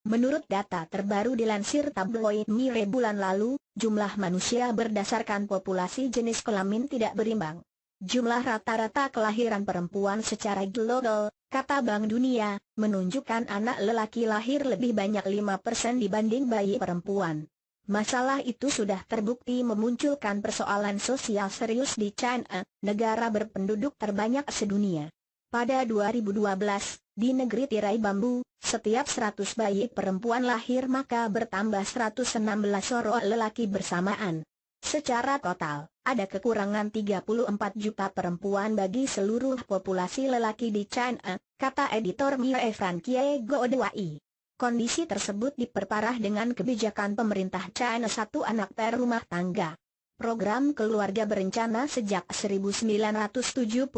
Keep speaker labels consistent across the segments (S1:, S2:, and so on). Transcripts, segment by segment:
S1: Menurut data terbaru dilansir tabloid Mirror bulan lalu, jumlah manusia berdasarkan populasi jenis kelamin tidak berimbang. Jumlah rata-rata kelahiran perempuan secara global, kata Bank Dunia, menunjukkan anak lelaki lahir lebih banyak 5% dibanding bayi perempuan. Masalah itu sudah terbukti memunculkan persoalan sosial serius di China, negara berpenduduk terbanyak sedunia. Pada 2012, di negeri tirai bambu, setiap 100 bayi perempuan lahir maka bertambah 116 orang lelaki bersamaan. Secara total, ada kekurangan 34 juta perempuan bagi seluruh populasi lelaki di China, kata editor Mie Frankie Goodwai. Kondisi tersebut diperparah dengan kebijakan pemerintah China satu anak per rumah tangga. Program keluarga berencana sejak 1979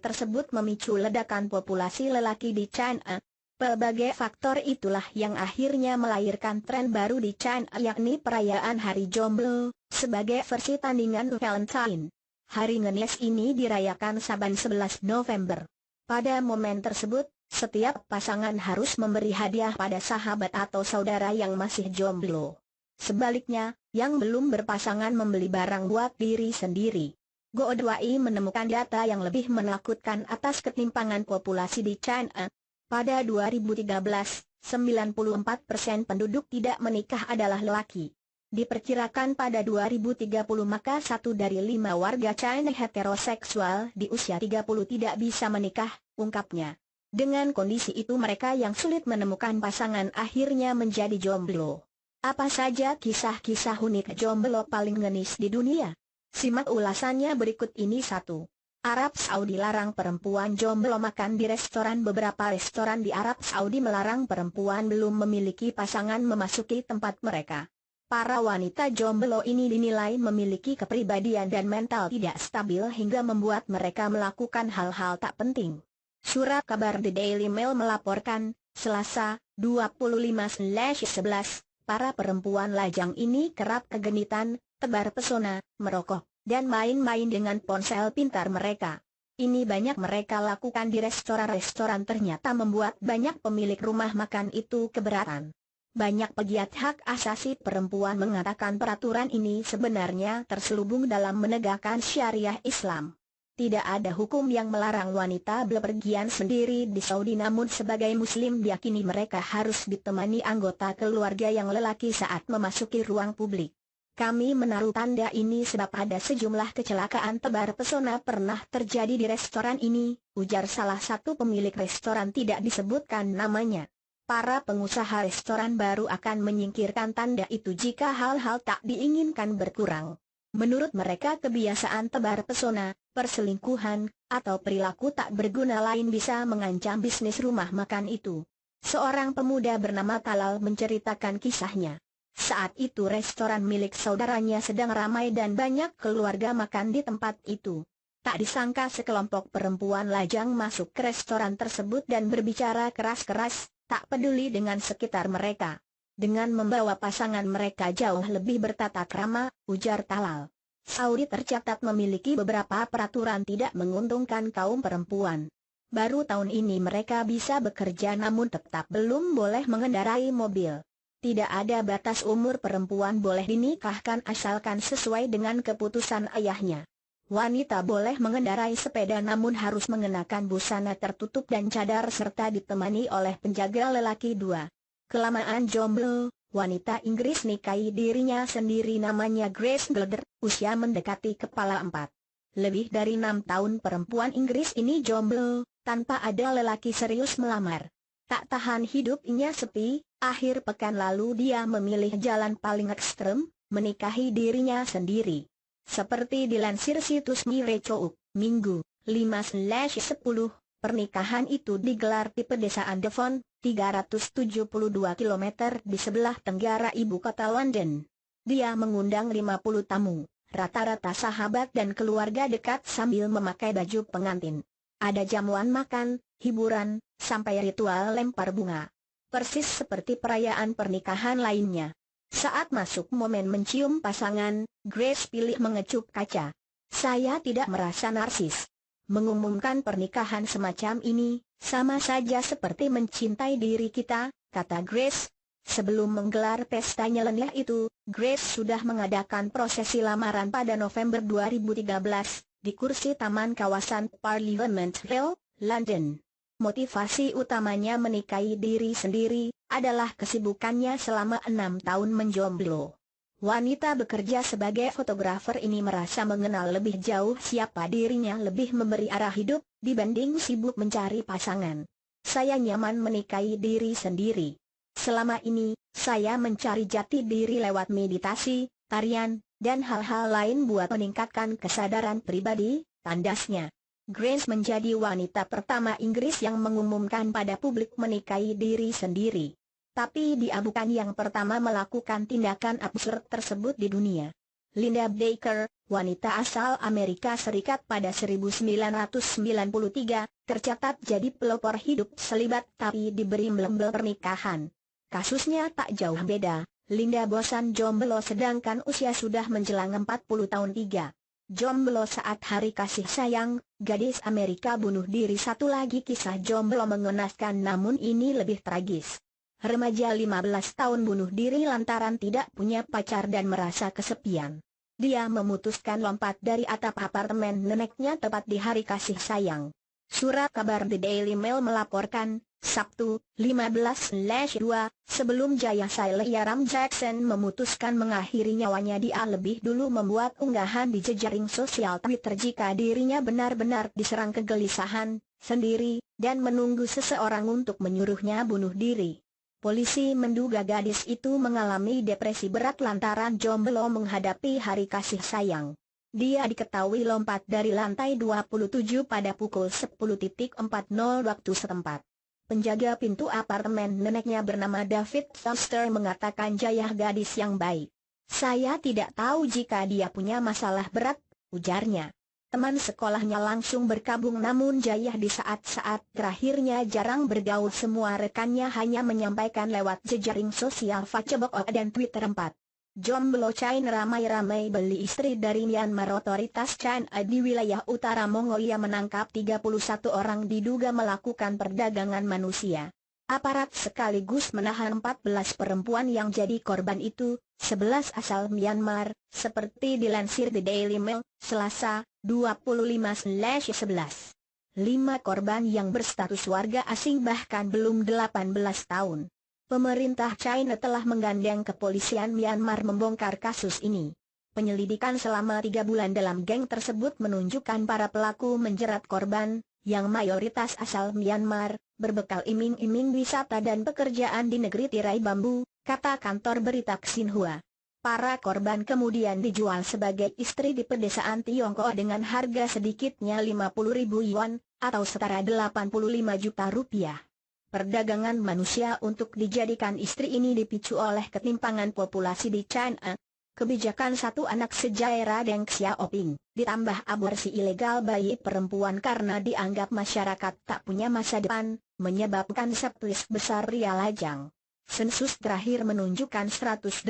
S1: tersebut memicu ledakan populasi lelaki di China. Pelbagai faktor itulah yang akhirnya melahirkan tren baru di China, yakni perayaan Hari Jomblo, sebagai versi tandingan Valentine. Hari ngenes ini dirayakan saban 11 November. Pada momen tersebut, setiap pasangan harus memberi hadiah pada sahabat atau saudara yang masih jomblo. Sebaliknya, yang belum berpasangan membeli barang buat diri sendiri. Goodwai menemukan data yang lebih menakutkan atas ketimpangan populasi di China. Pada 2013, 94% penduduk tidak menikah adalah lelaki. Diperkirakan pada 2030 maka 1 dari 5 warga China heteroseksual di usia 30 tidak bisa menikah, ungkapnya. Dengan kondisi itu mereka yang sulit menemukan pasangan akhirnya menjadi jomblo. Apa saja kisah-kisah unik jomblo paling ngenis di dunia? Simak ulasannya berikut ini. 1. Arab Saudi larang perempuan jomblo makan di restoran. Beberapa restoran di Arab Saudi melarang perempuan belum memiliki pasangan memasuki tempat mereka. Para wanita jomblo ini dinilai memiliki kepribadian dan mental tidak stabil hingga membuat mereka melakukan hal-hal tak penting. Surat kabar The Daily Mail melaporkan, Selasa, 25/11, para perempuan lajang ini kerap kegenitan, tebar pesona, merokok, dan main-main dengan ponsel pintar mereka. Ini banyak mereka lakukan di restoran-restoran, ternyata membuat banyak pemilik rumah makan itu keberatan. Banyak pegiat hak asasi perempuan mengatakan peraturan ini sebenarnya terselubung dalam menegakkan syariah Islam. Tidak ada hukum yang melarang wanita bepergian sendiri di Saudi, namun sebagai muslim diyakini mereka harus ditemani anggota keluarga yang lelaki saat memasuki ruang publik. Kami menaruh tanda ini sebab ada sejumlah kecelakaan tebar pesona pernah terjadi di restoran ini, ujar salah satu pemilik restoran tidak disebutkan namanya. Para pengusaha restoran baru akan menyingkirkan tanda itu jika hal-hal tak diinginkan berkurang. Menurut mereka kebiasaan tebar pesona, perselingkuhan, atau perilaku tak berguna lain bisa mengancam bisnis rumah makan itu. Seorang pemuda bernama Talal menceritakan kisahnya. Saat itu restoran milik saudaranya sedang ramai dan banyak keluarga makan di tempat itu. Tak disangka sekelompok perempuan lajang masuk ke restoran tersebut dan berbicara keras-keras, tak peduli dengan sekitar mereka. Dengan membawa pasangan mereka jauh lebih bertata krama, ujar Talal. Saudi tercatat memiliki beberapa peraturan tidak menguntungkan kaum perempuan. Baru tahun ini mereka bisa bekerja namun tetap belum boleh mengendarai mobil. Tidak ada batas umur perempuan boleh dinikahkan asalkan sesuai dengan keputusan ayahnya. Wanita boleh mengendarai sepeda namun harus mengenakan busana tertutup dan cadar serta ditemani oleh penjaga lelaki 2. Kelamaan jomblo, wanita Inggris nikahi dirinya sendiri namanya Grace Gleder, usia mendekati kepala 4. Lebih dari 6 tahun perempuan Inggris ini jomblo, tanpa ada lelaki serius melamar. Tak tahan hidupnya sepi, akhir pekan lalu dia memilih jalan paling ekstrem, menikahi dirinya sendiri. Seperti dilansir situs Mirror, Minggu, 5/10, pernikahan itu digelar di pedesaan Devon, 372 km di sebelah tenggara ibu kota London. Dia mengundang 50 tamu, rata-rata sahabat dan keluarga dekat sambil memakai baju pengantin. Ada jamuan makan, hiburan, sampai ritual lempar bunga. Persis seperti perayaan pernikahan lainnya. Saat masuk momen mencium pasangan, Grace pilih mengecup kaca. Saya tidak merasa narsis. Mengumumkan pernikahan semacam ini, sama saja seperti mencintai diri kita, kata Grace. Sebelum menggelar pesta nyeleneh itu, Grace sudah mengadakan prosesi lamaran pada November 2013, di kursi taman kawasan Parliament Hill, London. Motivasi utamanya menikahi diri sendiri, adalah kesibukannya selama 6 tahun menjomblo. Wanita bekerja sebagai fotografer ini merasa mengenal lebih jauh siapa dirinya, lebih memberi arah hidup, dibanding sibuk mencari pasangan. Saya nyaman menikahi diri sendiri. Selama ini, saya mencari jati diri lewat meditasi, tarian, dan hal-hal lain buat meningkatkan kesadaran pribadi, tandasnya. Grace menjadi wanita pertama Inggris yang mengumumkan pada publik menikahi diri sendiri. Tapi dia bukan yang pertama melakukan tindakan absurd tersebut di dunia. Linda Baker, wanita asal Amerika Serikat pada 1993, tercatat jadi pelopor hidup selibat tapi diberi label pernikahan. Kasusnya tak jauh beda, Linda bosan jomblo sedangkan usia sudah menjelang 40 tahun 3. Jomblo saat hari kasih sayang, gadis Amerika bunuh diri. Satu lagi kisah jomblo mengenaskan namun ini lebih tragis. Remaja 15 tahun bunuh diri lantaran tidak punya pacar dan merasa kesepian. Dia memutuskan lompat dari atap apartemen neneknya tepat di hari kasih sayang. Surat kabar The Daily Mail melaporkan, Sabtu, 15/2, sebelum Jaya Saileyaram Jackson memutuskan mengakhiri nyawanya, dia lebih dulu membuat unggahan di jejaring sosial Twitter jika dirinya benar-benar diserang kegelisahan sendiri, dan menunggu seseorang untuk menyuruhnya bunuh diri. Polisi menduga gadis itu mengalami depresi berat lantaran jomblo menghadapi hari kasih sayang. Dia diketahui lompat dari lantai 27 pada pukul 10.40 waktu setempat. Penjaga pintu apartemen neneknya bernama David Foster mengatakan Jaya gadis yang baik. Saya tidak tahu jika dia punya masalah berat, ujarnya. Teman sekolahnya langsung berkabung namun Jaya di saat-saat terakhirnya jarang bergaul, semua rekannya hanya menyampaikan lewat jejaring sosial Facebook dan Twitter. 4. Jomblo China ramai-ramai beli istri dari Myanmar. Otoritas China di wilayah utara Mongolia menangkap 31 orang diduga melakukan perdagangan manusia. Aparat sekaligus menahan 14 perempuan yang jadi korban itu, 11 asal Myanmar, seperti dilansir The Daily Mail, Selasa, 25/11. 5 korban yang berstatus warga asing bahkan belum 18 tahun. Pemerintah China telah menggandeng kepolisian Myanmar membongkar kasus ini. Penyelidikan selama 3 bulan dalam geng tersebut menunjukkan para pelaku menjerat korban, yang mayoritas asal Myanmar, berbekal iming-iming wisata dan pekerjaan di negeri tirai bambu, kata kantor berita Xinhua. Para korban kemudian dijual sebagai istri di pedesaan Tiongkok dengan harga sedikitnya 50.000 yuan, atau setara 85 juta rupiah. Perdagangan manusia untuk dijadikan istri ini dipicu oleh ketimpangan populasi di China. Kebijakan satu anak sejaera Deng Xiaoping, ditambah aborsi ilegal bayi perempuan karena dianggap masyarakat tak punya masa depan, menyebabkan seplis besar Ria Lajang. Sensus terakhir menunjukkan 118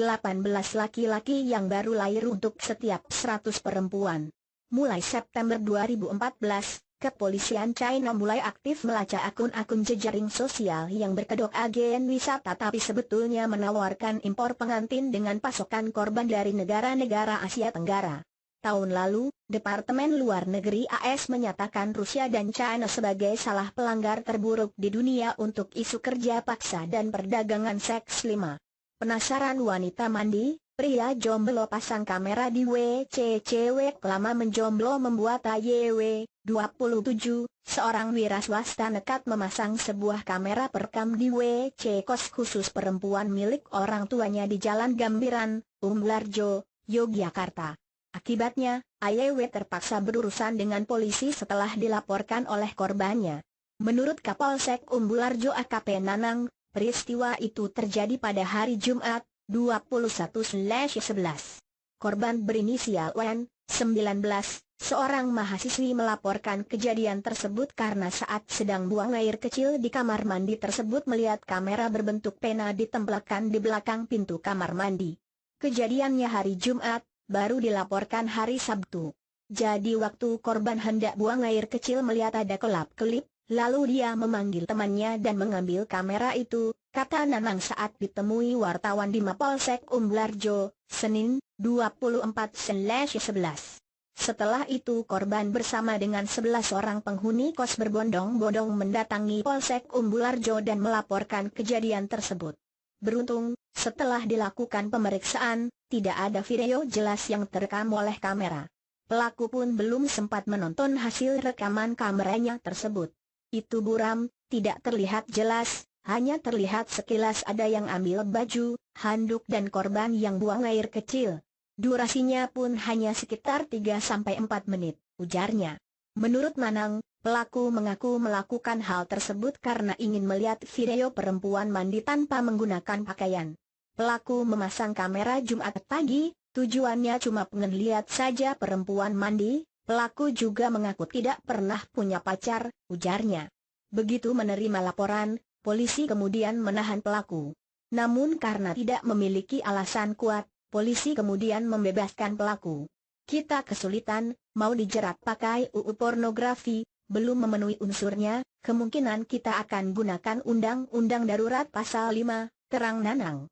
S1: laki-laki yang baru lahir untuk setiap 100 perempuan. Mulai September 2014, kepolisian China mulai aktif melacak akun-akun jejaring sosial yang berkedok agen wisata tapi sebetulnya menawarkan impor pengantin dengan pasokan korban dari negara-negara Asia Tenggara. Tahun lalu, Departemen Luar Negeri AS menyatakan Rusia dan China sebagai salah pelanggar terburuk di dunia untuk isu kerja paksa dan perdagangan seks. 5. Penasaran wanita mandi? Pria jomblo pasang kamera di WC. Cewek lama menjomblo membuat AYW. 27. Seorang wira swasta nekat memasang sebuah kamera perekam di WC kos khusus perempuan milik orang tuanya di Jalan Gambiran, Umlarjo, Yogyakarta. Akibatnya, AYW terpaksa berurusan dengan polisi setelah dilaporkan oleh korbannya. Menurut Kapolsek Umbularjo AKP Nanang, peristiwa itu terjadi pada hari Jumat, 21/11. Korban berinisial WN, 19, seorang mahasiswi melaporkan kejadian tersebut karena saat sedang buang air kecil di kamar mandi tersebut melihat kamera berbentuk pena ditempelkan di belakang pintu kamar mandi. Kejadiannya hari Jumat, baru dilaporkan hari Sabtu. Jadi waktu korban hendak buang air kecil melihat ada kelap-kelip, Lalu dia memanggil temannya dan mengambil kamera itu, kata Nanang saat ditemui wartawan di Mapolsek Umbularjo, Senin, 24/11. Setelah itu korban bersama dengan 11 orang penghuni kos berbondong-bondong mendatangi Polsek Umbularjo dan melaporkan kejadian tersebut. Beruntung, setelah dilakukan pemeriksaan, tidak ada video jelas yang terekam oleh kamera. Pelaku pun belum sempat menonton hasil rekaman kameranya tersebut. Itu buram, tidak terlihat jelas, hanya terlihat sekilas ada yang ambil baju, handuk dan korban yang buang air kecil. Durasinya pun hanya sekitar 3-4 menit, ujarnya. Menurut Manang, pelaku mengaku melakukan hal tersebut karena ingin melihat video perempuan mandi tanpa menggunakan pakaian. Pelaku memasang kamera Jumat pagi, tujuannya cuma pengen lihat saja perempuan mandi. Pelaku juga mengaku tidak pernah punya pacar, ujarnya. Begitu menerima laporan, polisi kemudian menahan pelaku. Namun karena tidak memiliki alasan kuat, polisi kemudian membebaskan pelaku. Kita kesulitan, mau dijerat pakai UU pornografi, belum memenuhi unsurnya, kemungkinan kita akan gunakan Undang-Undang Darurat Pasal 5, terang Nanang.